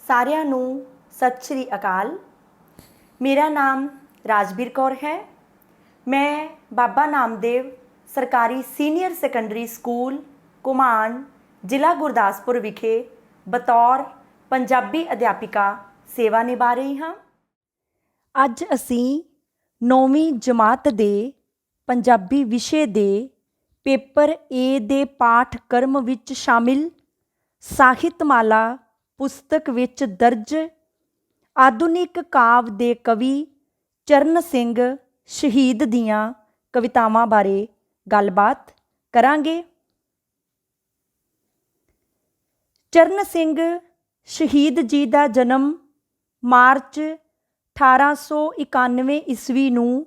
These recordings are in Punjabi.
ਸਾਰਿਆਂ ਨੂੰ ਸਤਿ ਸ਼੍ਰੀ ਅਕਾਲ। ਮੇਰਾ ਨਾਮ ਰਾਜਵੀਰ ਕੌਰ ਹੈ। ਮੈਂ ਬਾਬਾ ਨਾਮਦੇਵ ਸਰਕਾਰੀ ਸੀਨੀਅਰ ਸੈਕੰਡਰੀ ਸਕੂਲ ਘੁਮਾਣ ਜ਼ਿਲ੍ਹਾ ਗੁਰਦਾਸਪੁਰ ਵਿਖੇ ਬਤੌਰ ਪੰਜਾਬੀ ਅਧਿਆਪਿਕਾ ਸੇਵਾ ਨਿਭਾ ਰਹੀ ਹਾਂ। ਅੱਜ ਅਸੀਂ 9ਵੀਂ ਜਮਾਤ ਦੇ ਪੰਜਾਬੀ ਵਿਸ਼ੇ ਦੇ ਪੇਪਰ ਏ ਦੇ ਪਾਠਕ੍ਰਮ ਵਿੱਚ ਸ਼ਾਮਿਲ ਸਾਹਿਤਮਾਲਾ ਪੁਸਤਕ ਵਿੱਚ ਦਰਜ ਆਧੁਨਿਕ ਕਾਵਿ ਦੇ ਕਵੀ ਚਰਨ ਸਿੰਘ ਸ਼ਹੀਦ ਦੀਆਂ ਕਵਿਤਾਵਾਂ ਬਾਰੇ ਗੱਲਬਾਤ ਕਰਾਂਗੇ। ਚਰਨ ਸਿੰਘ ਸ਼ਹੀਦ ਜੀ ਦਾ ਜਨਮ ਮਾਰਚ 1891 ਈਸਵੀ ਨੂੰ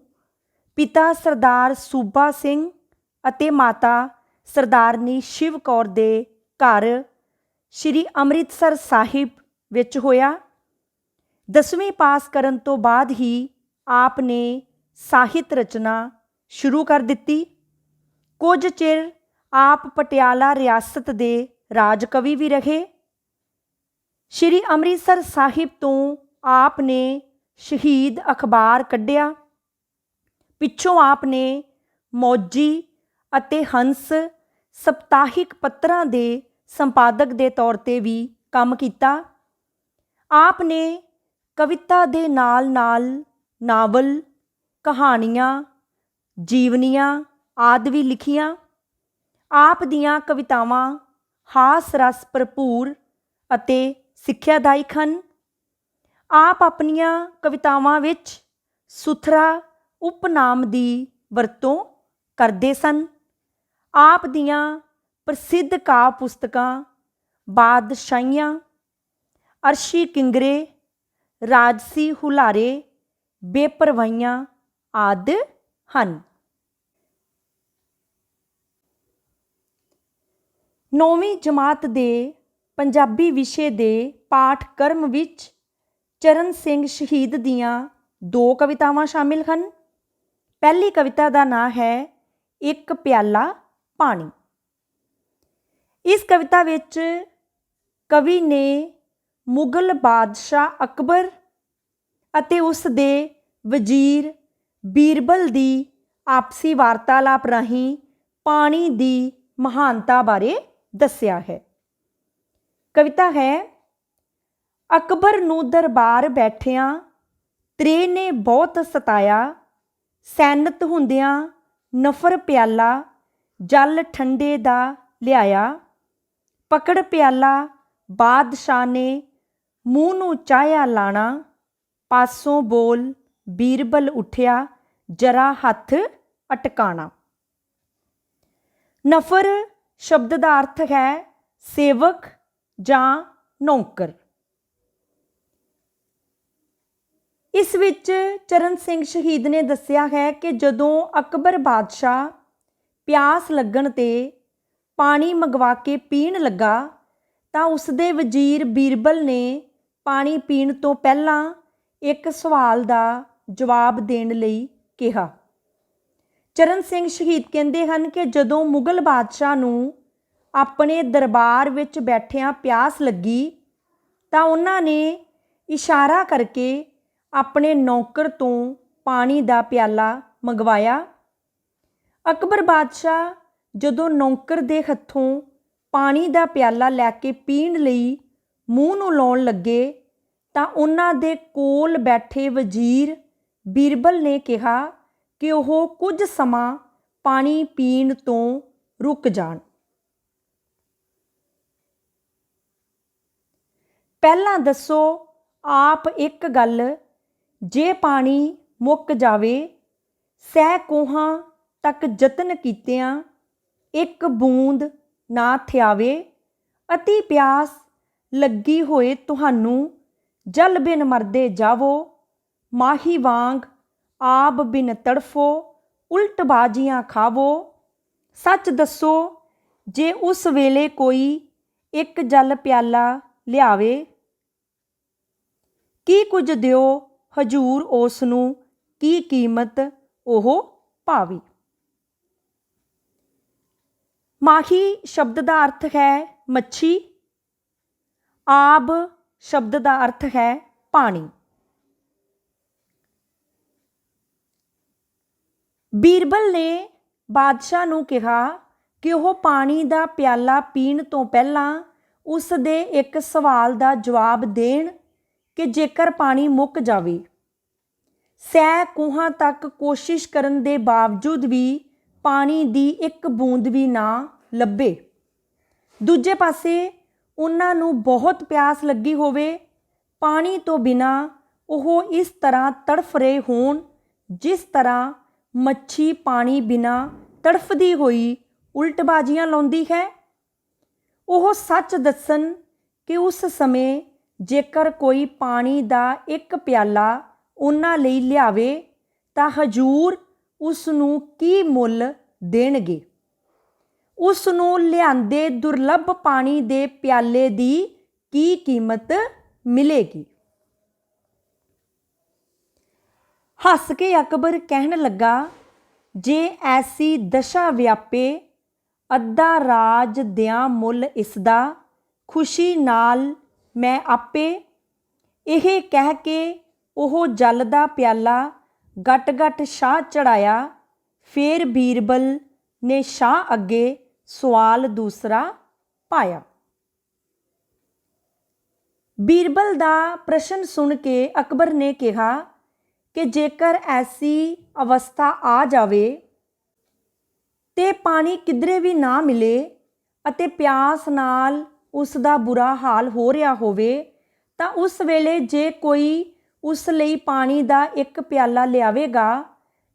ਪਿਤਾ ਸਰਦਾਰ ਸੂਬਾ ਸਿੰਘ ਅਤੇ ਮਾਤਾ ਸਰਦਾਰਨੀ ਸ਼ਿਵ ਕੌਰ ਦੇ ਘਰ ਸ਼੍ਰੀ ਅੰਮ੍ਰਿਤਸਰ ਸਾਹਿਬ ਵਿੱਚ ਹੋਇਆ। 10ਵੀਂ ਪਾਸ ਕਰਨ ਤੋਂ ਬਾਅਦ ਹੀ ਆਪ ਨੇ ਸਾਹਿਤ ਰਚਨਾ ਸ਼ੁਰੂ ਕਰ ਦਿੱਤੀ। ਕੁਝ ਚਿਰ ਆਪ ਪਟਿਆਲਾ ਰਿਆਸਤ ਦੇ ਰਾਜ ਕਵੀ ਵੀ ਰਹੇ। ਸ਼੍ਰੀ ਅੰਮ੍ਰਿਤਸਰ ਸਾਹਿਬ ਤੋਂ ਆਪ ਨੇ ਸ਼ਹੀਦ ਅਖਬਾਰ ਕੱਢਿਆ। ਪਿੱਛੋਂ ਆਪ ਨੇ ਮੌਜੀ ਅਤੇ ਹੰਸ ਸਪਤਾਹਿਕ ਪੱਤਰਾਂ ਦੇ ਸੰਪਾਦਕ ਦੇ ਤੌਰ 'ਤੇ ਵੀ ਕੰਮ ਕੀਤਾ। ਆਪ ਨੇ ਕਵਿਤਾ ਦੇ ਨਾਲ ਨਾਲ ਨਾਵਲ, ਕਹਾਣੀਆਂ, ਜੀਵਨੀਆਂ ਆਦਿ ਵੀ ਲਿਖੀਆਂ। ਆਪ ਦੀਆਂ ਕਵਿਤਾਵਾਂ ਹਾਸ ਰਸ ਭਰਪੂਰ ਅਤੇ ਸਿੱਖਿਆਦਾਇਕ ਹਨ। ਆਪ ਆਪਣੀਆਂ ਕਵਿਤਾਵਾਂ ਵਿੱਚ ਸੁਥਰਾ ਉਪਨਾਮ ਦੀ ਵਰਤੋਂ ਕਰਦੇ ਸਨ। ਆਪ ਦੀਆਂ ਪ੍ਰਸਿੱਧ ਕਾਵਿ ਪੁਸਤਕਾਂ ਬਾਦਸ਼ਾਹੀਆਂ, ਅਰਸ਼ੀ ਕਿੰਗਰੇ, ਰਾਜਸੀ ਹੁਲਾਰੇ, ਬੇਪਰਵਾਹੀਆਂ ਆਦਿ ਹਨ। 9ਵੀਂ ਜਮਾਤ ਦੇ ਪੰਜਾਬੀ ਵਿਸ਼ੇ ਦੇ ਪਾਠਕ੍ਰਮ ਵਿੱਚ ਚਰਨ ਸਿੰਘ ਸ਼ਹੀਦ ਦੀਆਂ 2 ਕਵਿਤਾਵਾਂ ਸ਼ਾਮਿਲ ਹਨ। ਪਹਿਲੀ ਕਵਿਤਾ ਦਾ ਨਾਂ ਹੈ ਇੱਕ ਪਿਆਲਾ ਪਾਣੀ। ਇਸ ਕਵਿਤਾ ਵਿੱਚ ਕਵੀ ਨੇ ਮੁਗਲ ਬਾਦਸ਼ਾਹ ਅਕਬਰ ਅਤੇ ਉਸ ਦੇ ਵਜ਼ੀਰ ਬੀਰਬਲ ਦੀ ਆਪਸੀ ਵਾਰਤਾਲਾਪ ਰਾਹੀਂ ਪਾਣੀ ਦੀ ਮਹਾਨਤਾ ਬਾਰੇ ਦੱਸਿਆ ਹੈ। ਕਵਿਤਾ ਹੈ, ਅਕਬਰ ਨੂੰ ਦਰਬਾਰ ਬੈਠਿਆਂ ਤ੍ਰੇ ਨੇ ਬਹੁਤ ਸਤਾਇਆ, ਸੈਨਤ ਹੁੰਦਿਆਂ ਨਫਰ ਪਿਆਲਾ ਜਲ ਠੰਡੇ ਦਾ ਲਿਆਇਆ। ਪਕੜ ਪਿਆਲਾ ਬਾਦਸ਼ਾਹ ਨੇ ਮੂੰਹ ਨੂੰ ਚਾਹਿਆ ਲਾਣਾ, ਪਾਸੋਂ ਬੋਲ ਬੀਰਬਲ ਉੱਠਿਆ ਜਰਾ ਹੱਥ ਅਟਕਾਣਾ। ਨਫਰ ਸ਼ਬਦ ਦਾ ਅਰਥ ਹੈ ਸੇਵਕ ਜਾਂ ਨੌਕਰ। ਇਸ ਵਿੱਚ ਚਰਨ ਸਿੰਘ ਸ਼ਹੀਦ ਨੇ ਦੱਸਿਆ ਹੈ ਕਿ ਜਦੋਂ ਅਕਬਰ ਬਾਦਸ਼ਾਹ ਪਿਆਸ ਲੱਗਣ 'ਤੇ ਪਾਣੀ ਮੰਗਵਾ ਕੇ ਪੀਣ ਲੱਗਾ ਤਾਂ ਉਸਦੇ ਵਜ਼ੀਰ ਬੀਰਬਲ ਨੇ ਪਾਣੀ ਪੀਣ ਤੋਂ ਪਹਿਲਾਂ ਇੱਕ ਸਵਾਲ ਦਾ ਜਵਾਬ ਦੇਣ ਲਈ ਕਿਹਾ। ਚਰਨ ਸਿੰਘ ਸ਼ਹੀਦ ਕਹਿੰਦੇ ਹਨ ਕਿ ਜਦੋਂ ਮੁਗਲ ਬਾਦਸ਼ਾਹ ਨੂੰ ਆਪਣੇ ਦਰਬਾਰ ਵਿੱਚ ਬੈਠਿਆਂ ਪਿਆਸ ਲੱਗੀ ਤਾਂ ਉਹਨਾਂ ਨੇ ਇਸ਼ਾਰਾ ਕਰਕੇ ਆਪਣੇ ਨੌਕਰ ਤੋਂ ਪਾਣੀ ਦਾ ਪਿਆਲਾ ਮੰਗਵਾਇਆ। ਅਕਬਰ ਬਾਦਸ਼ਾਹ ਜਦੋਂ ਨੌਕਰ ਦੇ ਹੱਥੋਂ ਪਾਣੀ ਦਾ ਪਿਆਲਾ ਲੈ ਕੇ ਪੀਣ ਲਈ ਮੂੰਹ ਨੂੰ ਲਾਉਣ ਲੱਗੇ ਤਾਂ ਉਹਨਾਂ ਦੇ ਕੋਲ ਬੈਠੇ ਵਜ਼ੀਰ ਬੀਰਬਲ ਨੇ ਕਿਹਾ ਕਿ ਉਹ ਕੁਝ ਸਮਾਂ ਪਾਣੀ ਪੀਣ ਤੋਂ ਰੁਕ ਜਾਣ। ਪਹਿਲਾਂ ਦੱਸੋ ਆਪ ਇੱਕ ਗੱਲ, ਜੇ ਪਾਣੀ ਮੁੱਕ ਜਾਵੇ, ਸਹਿ ਕੋਹਾਂ ਤੱਕ ਯਤਨ ਕੀਤਿਆਂ ਇੱਕ ਬੂੰਦ ਨਾ ਥਿਆਵੇ। ਅਤੀ ਪਿਆਸ ਲੱਗੀ ਹੋਏ ਤੁਹਾਨੂੰ, ਜਲ ਬਿਨ ਮਰਦੇ ਜਾਵੋ। ਮਾਹੀ ਵਾਂਗ ਆਬ ਬਿਨ ਤੜਫੋ, ਉਲਟ ਬਾਜ਼ੀਆਂ ਖਾਵੋ। ਸੱਚ ਦੱਸੋ ਜੇ ਉਸ ਵੇਲੇ ਕੋਈ ਇੱਕ ਜਲ ਪਿਆਲਾ ਲਿਆਵੇ, ਕੀ ਕੁਝ ਦਿਓ ਹਜੂਰ ਉਸ ਨੂੰ, ਕੀ ਕੀਮਤ ਉਹ ਪਾਵੇ। ਮਾਹੀ ਸ਼ਬਦ ਦਾ ਅਰਥ ਹੈ ਮੱਛੀ। ਆਬ ਸ਼ਬਦ ਦਾ ਅਰਥ ਹੈ ਪਾਣੀ। ਬੀਰਬਲ ਨੇ ਬਾਦਸ਼ਾਹ ਨੂੰ ਕਿਹਾ ਕਿ ਉਹ ਪਾਣੀ ਦਾ ਪਿਆਲਾ ਪੀਣ ਤੋਂ ਪਹਿਲਾਂ ਉਸ ਦੇ ਇੱਕ ਸਵਾਲ ਦਾ ਜਵਾਬ ਦੇਣ ਕਿ ਜੇਕਰ ਪਾਣੀ ਮੁੱਕ ਜਾਵੇ, ਸੈ ਕੋਹਾਂ ਤੱਕ ਕੋਸ਼ਿਸ਼ ਕਰਨ ਦੇ ਬਾਵਜੂਦ ਵੀ ਪਾਣੀ ਦੀ ਇੱਕ ਬੂੰਦ ਵੀ ਨਾ ਲੱਭੇ, ਦੂਜੇ ਪਾਸੇ ਉਹਨਾਂ ਨੂੰ ਬਹੁਤ ਪਿਆਸ ਲੱਗੀ ਹੋਵੇ, ਪਾਣੀ ਤੋਂ ਬਿਨਾਂ ਉਹ ਇਸ ਤਰ੍ਹਾਂ ਤੜਫ ਰਹੇ ਹੋਣ ਜਿਸ ਤਰ੍ਹਾਂ ਮੱਛੀ ਪਾਣੀ ਬਿਨਾਂ ਤੜਫਦੀ ਹੋਈ ਉਲਟਬਾਜ਼ੀਆਂ ਲਾਉਂਦੀ ਹੈ। ਉਹ ਸੱਚ ਦੱਸਣ ਕਿ ਉਸ ਸਮੇਂ ਜੇਕਰ ਕੋਈ ਪਾਣੀ ਦਾ ਇੱਕ ਪਿਆਲਾ ਉਹਨਾਂ ਲਈ ਲਿਆਵੇ ਤਾਂ ਹਜੂਰ ਉਸ ਨੂੰ ਕੀ ਮੁੱਲ ਦੇਣਗੇ। ਉਸ ਨੂੰ ਲਿਆਂਦੇ ਦੁਰਲੱਭ ਪਾਣੀ ਦੇ ਪਿਆਲੇ ਦੀ ਕੀ ਕੀਮਤ ਮਿਲੇਗੀ। ਹੱਸ ਕੇ ਅਕਬਰ ਕਹਿਣ ਲੱਗਾ, ਜੇ ਐਸੀ ਦਸ਼ਾ ਵਿਆਪੇ, ਅੱਧਾ ਰਾਜ ਦਿਆਂ ਮੁੱਲ ਇਸਦਾ, ਖੁਸ਼ੀ ਨਾਲ ਮੈਂ ਆਪੇ। ਇਹ ਕਹਿ ਕੇ ਉਹ ਜਲ ਦਾ ਪਿਆਲਾ ਗਟ ਗਟ ਸ਼ਾਹ ਚੜਾਇਆ। ਫਿਰ ਬੀਰਬਲ ਨੇ ਸ਼ਾਹ ਅੱਗੇ ਸਵਾਲ ਦੂਸਰਾ ਪਾਇਆ। ਬੀਰਬਲ ਦਾ ਪ੍ਰਸ਼ਨ ਸੁਣ ਕੇ ਅਕਬਰ ਨੇ ਕਿਹਾ ਕਿ ਜੇਕਰ ਐਸੀ ਅਵਸਥਾ ਆ ਜਾਵੇ ਤੇ ਪਾਣੀ ਕਿਧਰੇ ਵੀ ਨਾ ਮਿਲੇ ਅਤੇ ਪਿਆਸ ਨਾਲ ਉਸ ਦਾ ਬੁਰਾ ਹਾਲ ਹੋ ਰਿਹਾ ਹੋਵੇ, ਤਾਂ ਉਸ ਵੇਲੇ ਜੇ ਕੋਈ ਉਸ ਲਈ ਪਾਣੀ ਦਾ ਇੱਕ ਪਿਆਲਾ ਲਿਆਵੇਗਾ,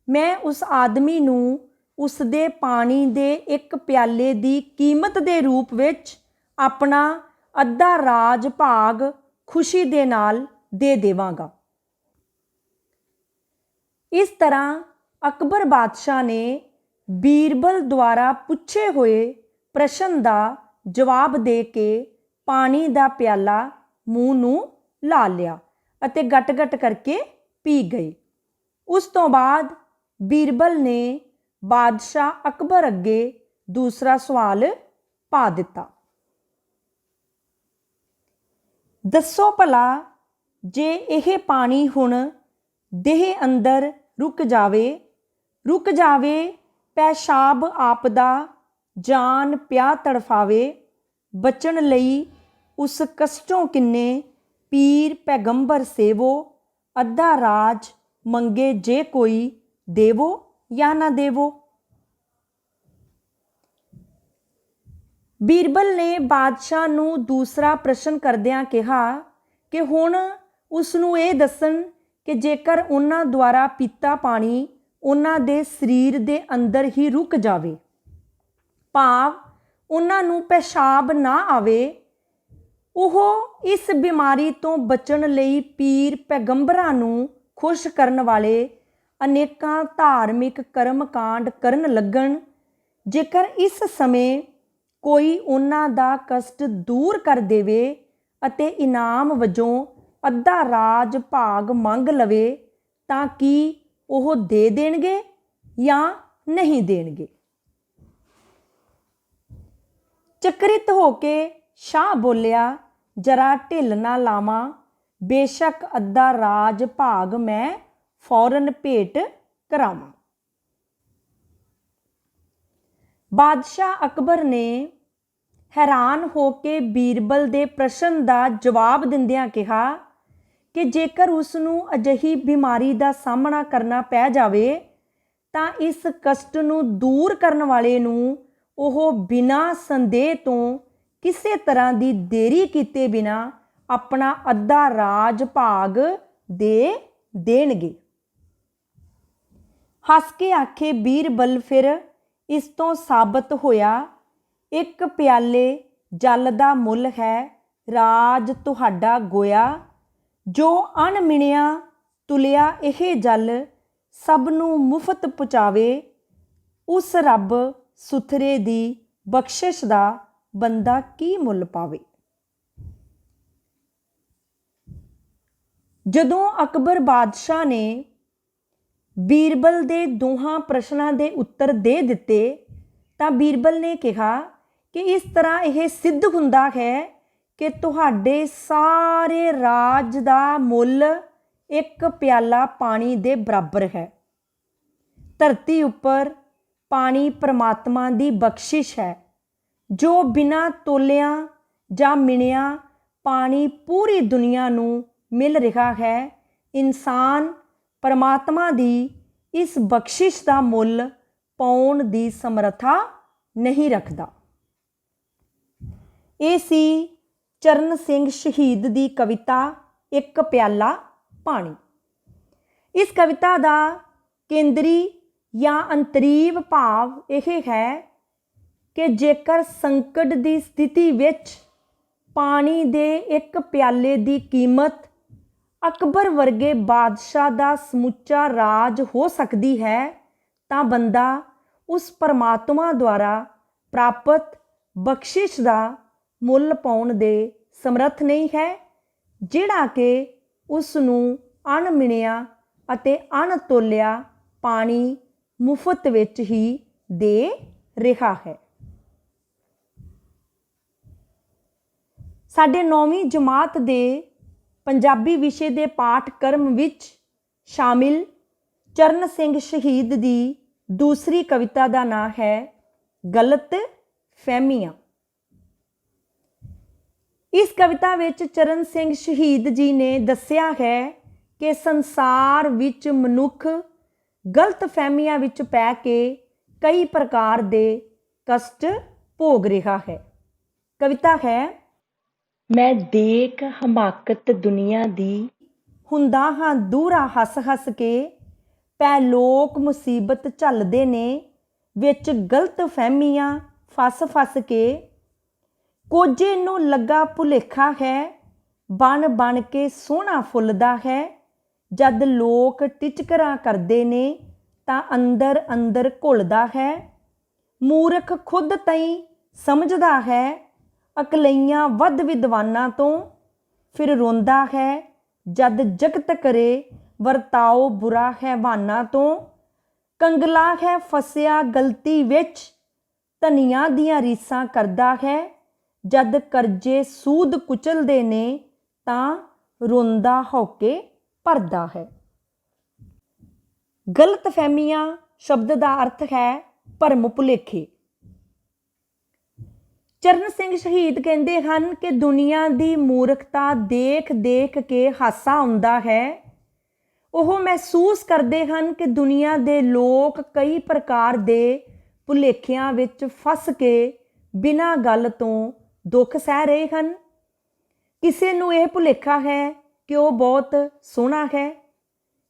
ਮੈਂ ਉਸ ਆਦਮੀ ਨੂੰ ਉਸ ਦੇ ਪਾਣੀ ਦੇ ਇੱਕ ਪਿਆਲੇ ਦੀ ਕੀਮਤ ਦੇ ਰੂਪ ਵਿੱਚ ਆਪਣਾ ਅੱਧਾ ਰਾਜ ਭਾਗ ਖੁਸ਼ੀ ਦੇ ਨਾਲ ਦੇ ਦੇਵਾਂਗਾ। ਇਸ ਤਰ੍ਹਾਂ ਅਕਬਰ ਬਾਦਸ਼ਾਹ ਨੇ ਬੀਰਬਲ ਦੁਆਰਾ ਪੁੱਛੇ ਹੋਏ ਪ੍ਰਸ਼ਨ ਦਾ ਜਵਾਬ ਦੇ ਕੇ ਪਾਣੀ ਦਾ ਪਿਆਲਾ ਮੂੰਹ ਨੂੰ ਲਾ ਲਿਆ ਅਤੇ ਗਟ ਗਟ ਕਰਕੇ ਪੀ ਗਏ। ਉਸ ਤੋਂ ਬਾਅਦ ਬੀਰਬਲ ਨੇ ਬਾਦਸ਼ਾਹ ਅਕਬਰ ਅੱਗੇ ਦੂਸਰਾ ਸਵਾਲ ਪਾ ਦਿੱਤਾ। ਦੱਸੋ ਭਲਾ, ਜੇ ਇਹ ਪਾਣੀ ਹੁਣ ਦੇਹ ਅੰਦਰ ਰੁਕ ਜਾਵੇ, ਪੈਸ਼ਾਬ ਆਪਦਾ, ਜਾਨ ਪਿਆ ਤੜਫਾਵੇ, ਬਚਣ ਲਈ ਉਸ ਕਸ਼ਟੋਂ ਕਿੰਨੇ ਪੀਰ ਪੈਗੰਬਰ ਸੇਵੋ, ਅੱਧਾ ਰਾਜ ਮੰਗੇ ਜੇ ਕੋਈ, ਦੇਵੋ ਜਾਂ ਨਾ ਦੇਵੋ। ਬੀਰਬਲ ਨੇ ਬਾਦਸ਼ਾਹ ਨੂੰ ਦੂਸਰਾ ਪ੍ਰਸ਼ਨ ਕਰਦਿਆਂ ਕਿਹਾ ਕਿ ਹੁਣ ਉਸ ਨੂੰ ਇਹ ਦੱਸਣ ਕਿ ਜੇਕਰ ਉਹਨਾਂ ਦੁਆਰਾ ਪੀਤਾ ਪਾਣੀ ਉਹਨਾਂ ਦੇ ਸਰੀਰ ਦੇ ਅੰਦਰ ਹੀ ਰੁਕ ਜਾਵੇ, ਭਾਵ ਉਹਨਾਂ ਨੂੰ ਪੈਸ਼ਾਬ ਨਾ ਆਵੇ, ਉਹ ਇਸ ਬਿਮਾਰੀ ਤੋਂ ਬਚਣ ਲਈ ਪੀਰ ਪੈਗੰਬਰਾਂ ਨੂੰ ਖੁਸ਼ ਕਰਨ ਵਾਲੇ ਅਨੇਕਾਂ ਧਾਰਮਿਕ ਕਰਮ ਕਾਂਡ ਕਰਨ ਲੱਗਣ। ਜੇਕਰ ਇਸ ਸਮੇਂ ਕੋਈ ਉਹਨਾਂ ਦਾ ਕਸ਼ਟ ਦੂਰ ਕਰ ਦੇਵੇ ਅਤੇ ਇਨਾਮ ਵਜੋਂ ਅੱਧਾ ਰਾਜ ਭਾਗ ਮੰਗ ਲਵੇ, ਤਾਂ ਕੀ ਉਹ ਦੇ ਦੇਣਗੇ ਜਾਂ ਨਹੀਂ ਦੇਣਗੇ। ਚਕਰਿਤ ਹੋ ਕੇ ਸ਼ਾਹ ਬੋਲਿਆ, ਜਰਾ ਢਿੱਲ ਨਾ ਲਾਵਾਂ, ਬੇਸ਼ੱਕ ਅੱਧਾ ਰਾਜ ਭਾਗ ਮੈਂ ਫੌਰਨ ਭੇਟ ਕਰਾਵਾਂ। ਬਾਦਸ਼ਾਹ ਅਕਬਰ ਨੇ ਹੈਰਾਨ ਹੋ ਕੇ ਬੀਰਬਲ ਦੇ ਪ੍ਰਸ਼ਨ ਦਾ ਜਵਾਬ ਦਿੰਦਿਆਂ ਕਿਹਾ ਕਿ ਜੇਕਰ ਉਸ ਨੂੰ ਅਜਿਹੀ ਬਿਮਾਰੀ ਦਾ ਸਾਹਮਣਾ ਕਰਨਾ ਪੈ ਜਾਵੇ, ਤਾਂ ਇਸ ਕਸ਼ਟ ਨੂੰ ਦੂਰ ਕਰਨ ਵਾਲੇ ਨੂੰ ਉਹ ਬਿਨਾਂ ਸੰਦੇਹ ਤੋਂ ਕਿਸੇ ਤਰ੍ਹਾਂ ਦੀ ਦੇਰੀ ਕੀਤੇ ਬਿਨਾਂ ਆਪਣਾ ਅੱਧਾ ਰਾਜ ਭਾਗ ਦੇ ਦੇਣਗੇ। ਹੱਸ ਕੇ ਆਖੇ ਬੀਰਬਲ, ਫਿਰ ਇਸ ਤੋਂ ਸਾਬਤ ਹੋਇਆ ਇੱਕ ਪਿਆਲੇ ਜਲ ਦਾ ਮੁੱਲ ਹੈ ਰਾਜ ਤੁਹਾਡਾ ਗੋਇਆ, ਜੋ ਅਣਮਿਣਿਆ ਤੁਲਿਆ ਇਹ ਜਲ ਸਭ ਨੂੰ ਮੁਫਤ ਪਹੁੰਚਾਵੇ, ਉਸ ਰੱਬ ਸੁਥਰੇ ਦੀ ਬਖਸ਼ਿਸ਼ ਦਾ ਬੰਦਾ ਕੀ ਮੁੱਲ ਪਾਵੇ। ਜਦੋਂ ਅਕਬਰ ਬਾਦਸ਼ਾਹ ਨੇ ਬੀਰਬਲ ਦੇ ਦੋਹਾਂ ਪ੍ਰਸ਼ਨਾਂ ਦੇ ਉੱਤਰ ਦੇ ਦਿੱਤੇ, ਤਾਂ ਬੀਰਬਲ ਨੇ ਕਿਹਾ ਕਿ ਇਸ ਤਰ੍ਹਾਂ ਇਹ ਸਿੱਧ ਹੁੰਦਾ ਹੈ कि तुहाडे सारे राज दा मुੱਲ एक प्याला पानी दे बराबर है। धरती उपर पानी परमात्मा दी बख्शिश है जो बिना तोलिया जां मिणिया पानी पूरी दुनिया नूं मिल रहा है। इंसान परमात्मा दी इस बख्शिश का मुੱਲ पाउण दी समर्था नहीं रखता। ये सी चरण सिंह शहीद दी कविता एक प्याला पानी। इस कविता का केंद्री या अंतरीव भाव यह है कि जेकर संकट की स्थिति विच पानी दे एक प्याले की कीमत अकबर वर्गे बादशाह का समुचा राज हो सकती है, तां बंदा उस परमात्मा द्वारा प्राप्त बख्शिश का मुੱਲ पाउण दे समर्थ नहीं है, जिहड़ा कि उस नूं अणमिणिया अते अणतोलिया पानी मुफ्त विच ही दे रहा है। साडे 9वीं जमात दे पंजाबी विषय के पाठक्रम विच शामिल चरण सिंह शहीद की दूसरी कविता का नाम है गलत फहमियां। इस कविता विच चरण सिंह शहीद जी ने दस्सिया है कि संसार विच मनुख गलत फहमियां विच पै के कई प्रकार के कष्ट भोग रहा है। कविता है, मैं देख हमाकत दुनिया दी हुंदा हां दूरा हस हस के, पै लोक मुसीबत झलदे ने विच गलत फहमियां फस फस के, कोजे नूं लगा भुलेखा है बन बन के सोहना फुलदा है, जद लोक टिचकरां करदे ने तां अंदर अंदर घुलदा है, मूर्ख खुद तई समझदा है अकलइयां वध विद्वानां तो, फिर रोंदा है जद जगत करे वरताओ बुरा हैवानां तो, कंगला है फसिया गलती विच धनियां दियां रीसां करदा है, जद करजे सूद कुचलदे ने तां रोंदा होके भरदा है। गलत फहमियां शब्द का अर्थ है भरम भुलेखे। चरण सिंह शहीद कहते हैं कि दुनिया की मूर्खता देख देख के हासा आउंदा है। वो महसूस करते हैं कि दुनिया के लोग कई प्रकार के भुलेखियां विच फस के बिना गल तो दुख सह रहे हैं। किसी नूं यह भुलेखा है कि वह बहुत सोहना है,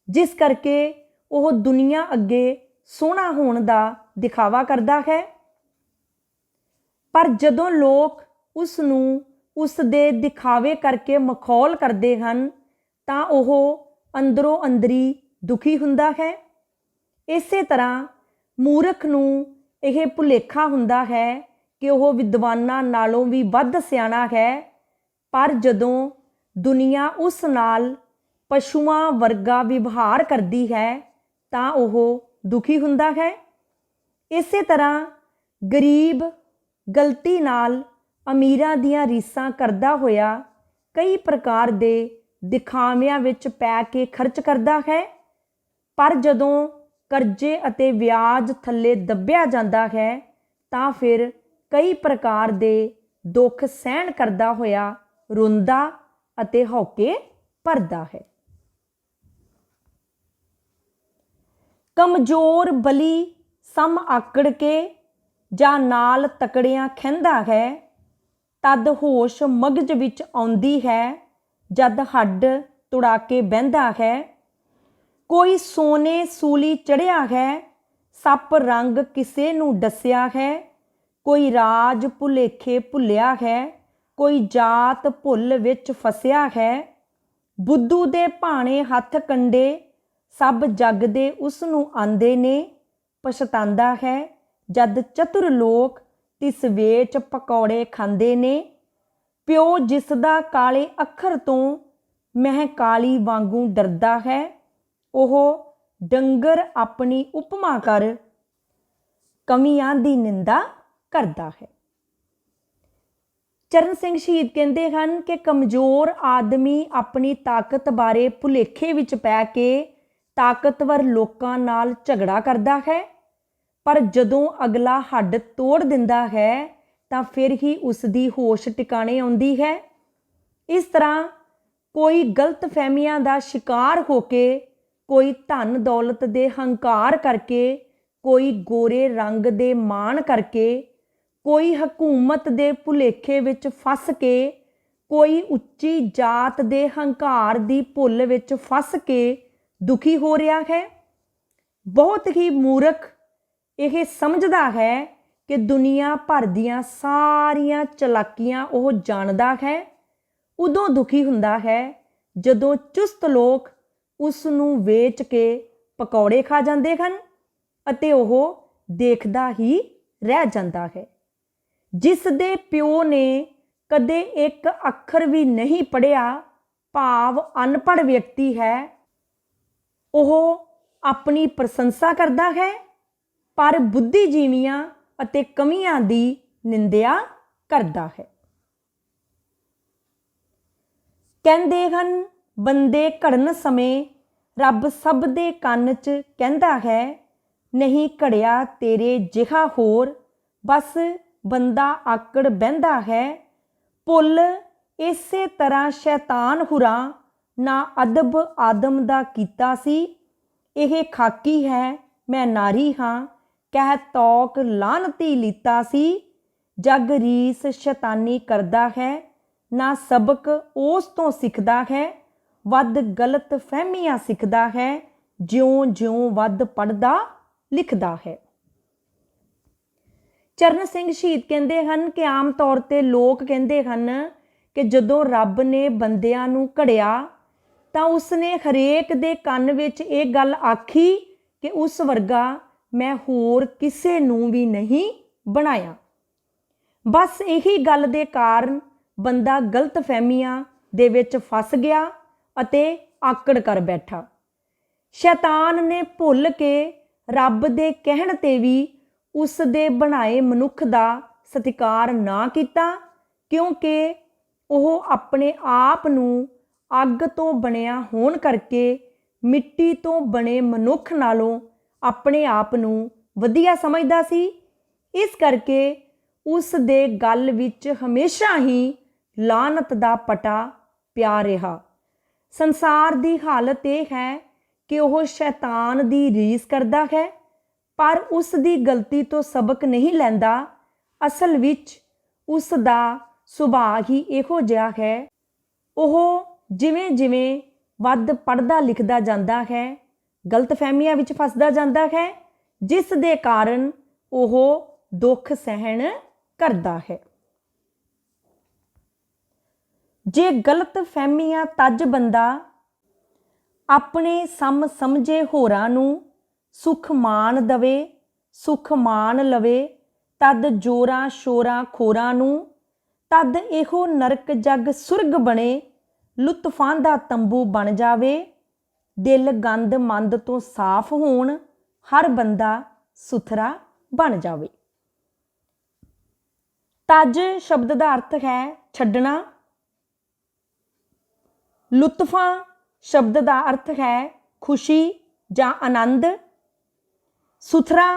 जिस करके वह दुनिया अगे सोहना होने का दिखावा करता है, पर जदों लोग उसनूं उस दे दिखावे करके मखौल करते हैं तां वह अंदरों अंदरी दुखी हुंदा है। इसे तरह मूर्ख नूं यह भुलेखा हुंदा है कि वह विद्वानां नालों भी वध सियाणा है, पर जदों दुनिया उस नाल पशुआं वर्गा विवहार करती है तां वह दुखी हुंदा है। इसे तरह गरीब गलती नाल अमीरां दियां रीसां करदा होया कई प्रकार के दिखावियां विच पै के खर्च करदा है, पर जदों करजे अते व्याज थल्ले दब्बिया जांदा है तां फिर कई प्रकार के दुख सहन करदा होया रोंदा अते हौके भरदा है। कमजोर बली सम आकड़ के जां नाल तकड़ियां खैंदा है, तद होश मगज विच आउंदी है जद हड्ड तुड़ा के बहिंदा है, कोई सोने सूली चढ़िया है सप रंग किसे नूं डसिया है, कोई राज भुलेखे भुलिया है, कोई जात भुल विच फसिया है, बुद्धू दे भाणे हथ कंडे सब जग दे उसनूं आंदे ने, पछतांदा है जद चतुर लोक तिस वेच पकौड़े खांदे ने, प्यो जिसदा काले अखर तो मह काली वांगू डरदा है, ओह डंगर अपनी उपमा कर कमियां दी निंदा करता है। ਚਰਨ ਸਿੰਘ ਸ਼ਹੀਦ ਕਹਿੰਦੇ ਹਨ ਕਿ ਕਮਜ਼ੋਰ ਆਦਮੀ ਆਪਣੀ ਤਾਕਤ ਬਾਰੇ ਭੁਲੇਖੇ ਵਿੱਚ ਪੈ ਕੇ ਤਾਕਤਵਰ ਲੋਕਾਂ ਨਾਲ ਝਗੜਾ ਕਰਦਾ ਹੈ, ਪਰ ਜਦੋਂ ਅਗਲਾ ਹੱਡ ਤੋੜ ਦਿੰਦਾ ਹੈ ਤਾਂ ਫਿਰ ਹੀ ਉਸ ਦੀ ਹੋਸ਼ ਟਿਕਾਣੇ ਆਉਂਦੀ ਹੈ। ਇਸ ਤਰ੍ਹਾਂ ਕੋਈ ਗਲਤ ਫਹਿਮੀਆਂ ਦਾ ਸ਼ਿਕਾਰ ਹੋ ਕੇ, ਕੋਈ ਧਨ ਦੌਲਤ ਦੇ ਹੰਕਾਰ ਕਰਕੇ, ਕੋਈ ਗੋਰੇ ਰੰਗ ਦੇ ਮਾਣ ਕਰਕੇ, ਕੋਈ ਹਕੂਮਤ ਦੇ ਭੁਲੇਖੇ ਵਿੱਚ ਫਸ ਕੇ, ਕੋਈ ਉੱਚੀ ਜਾਤ ਦੇ ਹੰਕਾਰ ਦੀ ਭੁੱਲ ਵਿੱਚ ਫਸ ਕੇ ਦੁਖੀ ਹੋ ਰਿਹਾ ਹੈ। ਬਹੁਤ ਹੀ ਮੂਰਖ ਇਹ ਸਮਝਦਾ ਹੈ ਕਿ ਦੁਨੀਆ ਭਰ ਦੀਆਂ ਸਾਰੀਆਂ ਚਲਾਕੀਆਂ ਉਹ ਜਾਣਦਾ ਹੈ। ਉਦੋਂ ਦੁਖੀ ਹੁੰਦਾ ਹੈ ਜਦੋਂ ਚੁਸਤ ਲੋਕ ਉਸ ਨੂੰ ਵੇਚ ਕੇ ਪਕੌੜੇ ਖਾ ਜਾਂਦੇ ਹਨ ਅਤੇ ਉਹ ਦੇਖਦਾ ਹੀ ਰਹਿ ਜਾਂਦਾ ਹੈ। ਜਿਸ ਦੇ ਪਿਓ ਨੇ ਕਦੇ ਇੱਕ ਅੱਖਰ ਵੀ ਨਹੀਂ ਪੜ੍ਹਿਆ, ਭਾਵ ਅਨਪੜ੍ਹ ਵਿਅਕਤੀ ਹੈ, ਉਹ ਆਪਣੀ ਪ੍ਰਸ਼ੰਸਾ ਕਰਦਾ ਹੈ, ਪਰ ਬੁੱਧੀਜੀਵੀਆਂ ਅਤੇ ਕਮੀਆਂ ਦੀ ਨਿੰਦਿਆ ਕਰਦਾ ਹੈ। ਕਹਿੰਦੇ ਹਨ ਬੰਦੇ ਘੜਨ ਸਮੇਂ ਰੱਬ ਸਭ ਦੇ ਕੰਨ 'ਚ ਕਹਿੰਦਾ ਹੈ, ਨਹੀਂ ਘੜਿਆ ਤੇਰੇ ਜਿਹਾ ਹੋਰ, ਬਸ ਬੰਦਾ ਆਕੜ ਬਹਿੰਦਾ ਹੈ। ਭੁੱਲ ਇਸੇ ਤਰ੍ਹਾਂ ਸ਼ੈਤਾਨ ਹੁਰਾਂ ਨਾ ਅਦਬ ਆਦਮ ਦਾ ਕੀਤਾ ਸੀ। ਇਹ ਖਾਕੀ ਹੈ ਮੈਂ ਨਾਰੀ ਹਾਂ, ਕਹਿ ਤੌਕ ਲਾਹਨਤੀ ਲੀਤਾ ਸੀ। ਜਗ ਰੀਸ ਸ਼ੈਤਾਨੀ ਕਰਦਾ ਹੈ, ਨਾ ਸਬਕ ਉਸ ਤੋਂ ਸਿੱਖਦਾ ਹੈ। ਵੱਧ ਗਲਤ ਫਹਿਮੀਆਂ ਸਿੱਖਦਾ ਹੈ, ਜਿਉਂ-ਜਿਉਂ ਵੱਧ ਪੜ੍ਹਦਾ ਲਿਖਦਾ ਹੈ। ਚਰਨ ਸਿੰਘ ਸ਼ਹੀਦ ਕਹਿੰਦੇ ਹਨ ਕਿ ਆਮ ਤੌਰ 'ਤੇ ਲੋਕ ਕਹਿੰਦੇ ਹਨ ਕਿ ਜਦੋਂ ਰੱਬ ਨੇ ਬੰਦਿਆਂ ਨੂੰ ਘੜਿਆ ਤਾਂ ਉਸਨੇ ਹਰੇਕ ਦੇ ਕੰਨ ਵਿੱਚ ਇਹ ਗੱਲ ਆਖੀ ਕਿ ਉਸ ਵਰਗਾ ਮੈਂ ਹੋਰ ਕਿਸੇ ਨੂੰ ਵੀ ਨਹੀਂ ਬਣਾਇਆ। ਬਸ ਇਹੀ ਗੱਲ ਦੇ ਕਾਰਨ ਬੰਦਾ ਗਲਤ ਫਹਿਮੀਆਂ ਦੇ ਵਿੱਚ ਫਸ ਗਿਆ ਅਤੇ ਆਕੜ ਕਰ ਬੈਠਾ। ਸ਼ੈਤਾਨ ਨੇ ਭੁੱਲ ਕੇ ਰੱਬ ਦੇ ਕਹਿਣ 'ਤੇ ਵੀ ਉਸ ਦੇ ਬਣਾਏ ਮਨੁੱਖ ਦਾ ਸਤਿਕਾਰ ਨਾ ਕੀਤਾ, ਕਿਉਂਕਿ ਉਹ ਆਪਣੇ ਆਪ ਨੂੰ ਅੱਗ ਤੋਂ ਬਣਿਆ ਹੋਣ ਕਰਕੇ ਮਿੱਟੀ ਤੋਂ ਬਣੇ ਮਨੁੱਖ ਨਾਲੋਂ ਆਪਣੇ ਆਪ ਨੂੰ ਵਧੀਆ ਸਮਝਦਾ ਸੀ। ਇਸ ਕਰਕੇ ਉਸ ਦੇ ਗਲ ਵਿੱਚ ਹਮੇਸ਼ਾ ਹੀ ਲਾਹਨਤ ਦਾ ਪਟਾ ਪਿਆ ਰਿਹਾ। ਸੰਸਾਰ ਦੀ ਹਾਲਤ ਇਹ ਹੈ ਕਿ ਉਹ ਸ਼ੈਤਾਨ ਦੀ ਰੀਸ ਕਰਦਾ ਹੈ, ਪਰ ਉਸ ਦੀ ਗਲਤੀ ਤੋਂ ਸਬਕ ਨਹੀਂ ਲੈਂਦਾ। ਅਸਲ ਵਿੱਚ ਉਸ ਦਾ ਸੁਭਾਅ ਹੀ ਇਹੋ ਜਿਹਾ ਹੈ। ਉਹ ਜਿਵੇਂ-ਜਿਵੇਂ ਵੱਧ ਪੜ੍ਹਦਾ ਲਿਖਦਾ ਜਾਂਦਾ ਹੈ, ਗਲਤ ਫਹਿਮੀਆਂ ਵਿੱਚ ਫਸਦਾ ਜਾਂਦਾ ਹੈ, ਜਿਸ ਦੇ ਕਾਰਨ ਉਹ ਦੁੱਖ ਸਹਿਣ ਕਰਦਾ ਹੈ। ਜੇ ਗਲਤ ਫਹਿਮੀਆਂ ਤੱਜ ਬੰਦਾ ਆਪਣੇ ਸਮਝੇ ਹੋਰਾਂ ਨੂੰ ਸੁਖ ਮਾਣ ਦਵੇ, ਸੁਖ ਮਾਣ ਲਵੇ, ਤਦ ਜੋਰਾਂ ਸ਼ੋਰਾਂ ਖੋਰਾਂ ਨੂੰ, ਤਦ ਇਹੋ ਨਰਕ ਜਗ ਸੁਰਗ ਬਣੇ, ਲੁਤਫਾਂ ਦਾ ਤੰਬੂ ਬਣ ਜਾਵੇ। ਦਿਲ ਗੰਦ ਮੰਦ ਤੋਂ ਸਾਫ਼ ਹੋਣ, ਹਰ ਬੰਦਾ ਸੁਥਰਾ ਬਣ ਜਾਵੇ। ਤਜ ਸ਼ਬਦ ਦਾ ਅਰਥ ਹੈ ਛੱਡਣਾ। ਲੁਤਫਾਂ ਸ਼ਬਦ ਦਾ ਅਰਥ ਹੈ ਖੁਸ਼ੀ ਜਾਂ ਆਨੰਦ। ਸੁਥਰਾ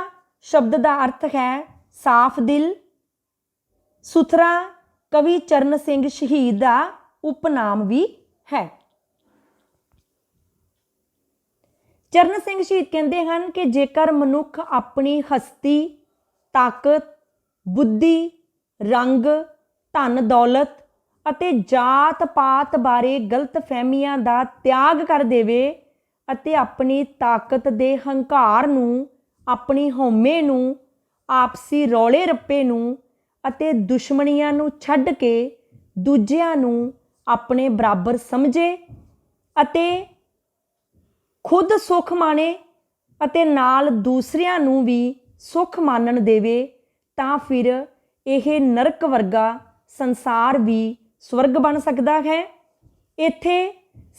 ਸ਼ਬਦ ਦਾ ਅਰਥ ਹੈ ਸਾਫ਼ ਦਿਲ। ਸੁਥਰਾ ਕਵੀ ਚਰਨ ਸਿੰਘ ਸ਼ਹੀਦ ਦਾ ਉਪਨਾਮ ਵੀ ਹੈ। ਚਰਨ ਸਿੰਘ ਸ਼ਹੀਦ ਕਹਿੰਦੇ ਹਨ ਕਿ ਜੇਕਰ ਮਨੁੱਖ ਆਪਣੀ ਹਸਤੀ, ਤਾਕਤ, ਬੁੱਧੀ, ਰੰਗ, ਧਨ ਦੌਲਤ ਅਤੇ ਜਾਤ ਪਾਤ ਬਾਰੇ ਗਲਤ ਫਹਿਮੀਆਂ ਦਾ ਤਿਆਗ ਕਰ ਦੇਵੇ ਅਤੇ ਆਪਣੀ ਤਾਕਤ ਦੇ ਹੰਕਾਰ ਨੂੰ, ਆਪਣੀ ਹਉਮੈ ਨੂੰ, ਆਪਸੀ ਰੌਲੇ ਰੱਪੇ ਨੂੰ ਅਤੇ ਦੁਸ਼ਮਣੀਆਂ ਨੂੰ ਛੱਡ ਕੇ ਦੂਜਿਆਂ ਨੂੰ ਆਪਣੇ ਬਰਾਬਰ ਸਮਝੇ ਅਤੇ ਖੁਦ ਸੁੱਖ ਮਾਣੇ ਅਤੇ ਨਾਲ ਦੂਸਰਿਆਂ ਨੂੰ ਵੀ ਸੁੱਖ ਮਾਣਨ ਦੇਵੇ, ਤਾਂ ਫਿਰ ਇਹ ਨਰਕ ਵਰਗਾ ਸੰਸਾਰ ਵੀ ਸਵਰਗ ਬਣ ਸਕਦਾ ਹੈ। ਇੱਥੇ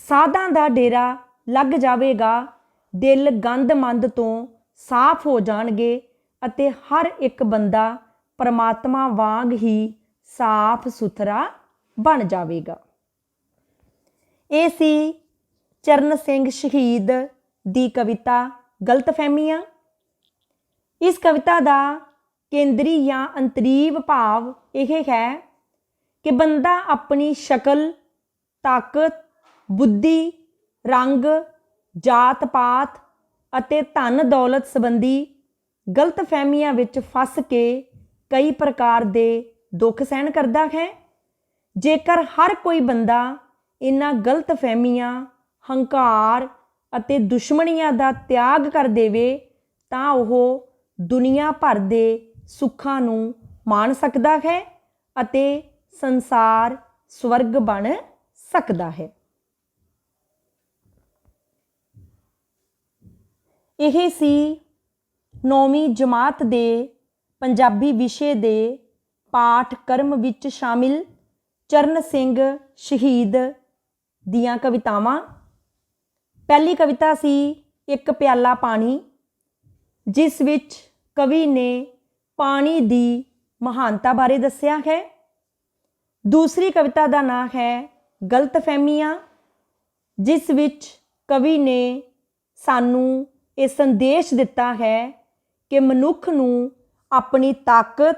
ਸਾਧਾਂ ਦਾ ਡੇਰਾ ਲੱਗ ਜਾਵੇਗਾ, ਦਿਲ ਗੰਦਮੰਦ ਤੋਂ ਸਾਫ਼ ਹੋ ਜਾਣਗੇ ਅਤੇ ਹਰ ਇੱਕ ਬੰਦਾ ਪਰਮਾਤਮਾ ਵਾਂਗ ਹੀ ਸਾਫ਼ ਸੁਥਰਾ ਬਣ ਜਾਵੇਗਾ। ਇਹ ਸੀ ਚਰਨ ਸਿੰਘ ਸ਼ਹੀਦ ਦੀ ਕਵਿਤਾ ਗਲਤਫਹਿਮੀਆਂ। ਇਸ ਕਵਿਤਾ ਦਾ ਕੇਂਦਰੀ ਜਾਂ ਅੰਤਰੀਵ ਭਾਵ ਇਹ ਹੈ ਕਿ ਬੰਦਾ ਆਪਣੀ ਸ਼ਕਲ, ਤਾਕਤ, ਬੁੱਧੀ, ਰੰਗ, ਜਾਤ ਪਾਤ ਅਤੇ ਧਨ ਦੌਲਤ ਸੰਬੰਧੀ ਗਲਤਫਹਿਮੀਆਂ ਵਿੱਚ ਫਸ ਕੇ ਕਈ ਪ੍ਰਕਾਰ ਦੇ ਦੁੱਖ ਸਹਿਣ ਕਰਦਾ ਹੈ। ਜੇਕਰ ਹਰ ਕੋਈ ਬੰਦਾ ਇਹਨਾਂ ਗਲਤਫਹਿਮੀਆਂ, ਹੰਕਾਰ ਅਤੇ ਦੁਸ਼ਮਣੀਆਂ ਦਾ ਤਿਆਗ ਕਰ ਦੇਵੇ ਤਾਂ ਉਹ ਦੁਨੀਆ ਭਰ ਦੇ ਸੁੱਖਾਂ ਨੂੰ ਮਾਣ ਸਕਦਾ ਹੈ ਅਤੇ ਸੰਸਾਰ ਸਵਰਗ ਬਣ ਸਕਦਾ ਹੈ। ਇਹ ਸੀ 9ਵੀਂ ਜਮਾਤ ਦੇ ਪੰਜਾਬੀ ਵਿਸ਼ੇ ਦੇ ਪਾਠਕ੍ਰਮ ਵਿੱਚ ਸ਼ਾਮਿਲ ਚਰਨ ਸਿੰਘ ਸ਼ਹੀਦ ਦੀਆਂ ਕਵਿਤਾਵਾਂ। ਪਹਿਲੀ ਕਵਿਤਾ ਸੀ ਇੱਕ ਪਿਆਲਾ ਪਾਣੀ, ਜਿਸ ਵਿੱਚ ਕਵੀ ਨੇ ਪਾਣੀ ਦੀ ਮਹਾਨਤਾ ਬਾਰੇ ਦੱਸਿਆ ਹੈ। ਦੂਸਰੀ ਕਵਿਤਾ ਦਾ ਨਾਮ ਹੈ ਗਲਤਫਹਿਮੀਆਂ, ਜਿਸ ਵਿੱਚ ਕਵੀ ਨੇ ਸਾਨੂੰ ਇਹ ਸੰਦੇਸ਼ ਦਿੱਤਾ ਹੈ ਕਿ ਮਨੁੱਖ ਨੂੰ ਆਪਣੀ ਤਾਕਤ,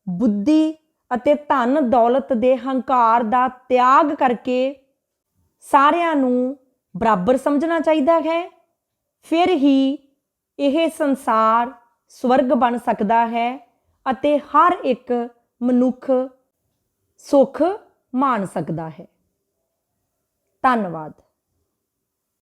ਬੁੱਧੀ ਅਤੇ ਧਨ ਦੌਲਤ ਦੇ ਹੰਕਾਰ ਦਾ ਤਿਆਗ ਕਰਕੇ ਸਾਰਿਆਂ ਨੂੰ ਬਰਾਬਰ ਸਮਝਣਾ ਚਾਹੀਦਾ ਹੈ। ਫਿਰ ਹੀ ਇਹ ਸੰਸਾਰ ਸਵਰਗ ਬਣ ਸਕਦਾ ਹੈ ਅਤੇ ਹਰ ਇੱਕ ਮਨੁੱਖ ਸੁੱਖ ਮਾਣ ਸਕਦਾ ਹੈ। ਧੰਨਵਾਦ।